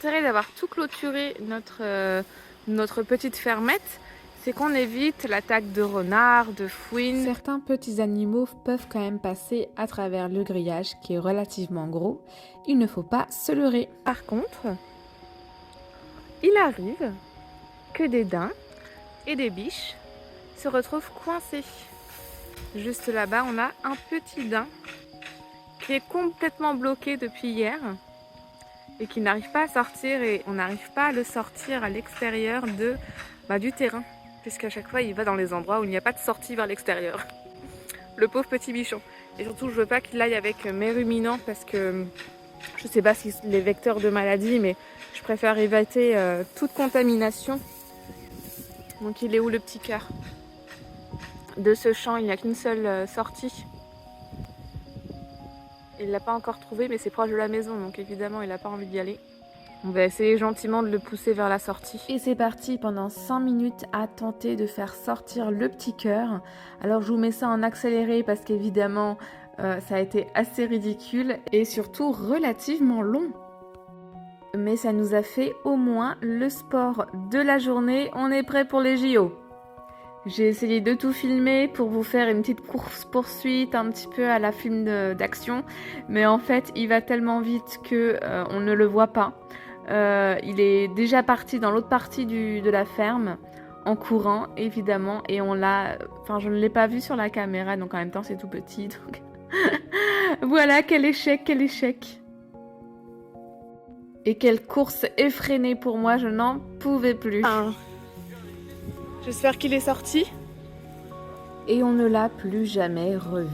l'intérêt d'avoir tout clôturé notre petite fermette, c'est qu'on évite l'attaque de renards, de fouines. Certains petits animaux peuvent quand même passer à travers le grillage qui est relativement gros. Il ne faut pas se leurrer. Par contre, il arrive que des daims et des biches se retrouvent coincés. Juste là-bas, on a un petit daim qui est complètement bloqué depuis hier et qui n'arrive pas à sortir, et on n'arrive pas à le sortir à l'extérieur du terrain, puisqu'à chaque fois il va dans les endroits où il n'y a pas de sortie vers l'extérieur. Le pauvre petit bichon. Et surtout, je veux pas qu'il aille avec mes ruminants parce que je sais pas si c'est les vecteurs de maladies, mais je préfère éviter toute contamination. Donc il est où le petit cœur? De ce champ, il n'y a qu'une seule sortie. Il l'a pas encore trouvé, mais c'est proche de la maison, donc évidemment il n'a pas envie d'y aller. On va essayer gentiment de le pousser vers la sortie. Et c'est parti pendant 5 minutes à tenter de faire sortir le petit cœur. Alors je vous mets ça en accéléré parce qu'évidemment ça a été assez ridicule et surtout relativement long. Mais ça nous a fait au moins le sport de la journée. On est prêt pour les JO. J'ai essayé de tout filmer pour vous faire une petite course-poursuite un petit peu à la film d'action. Mais en fait, il va tellement vite que on ne le voit pas. Il est déjà parti dans l'autre partie de la ferme, en courant évidemment. Et on l'a... Enfin, je ne l'ai pas vu sur la caméra, donc en même temps c'est tout petit. Donc... voilà, quel échec, quel échec. Et quelle course effrénée pour moi, je n'en pouvais plus. J'espère qu'il est sorti. Et on ne l'a plus jamais revu.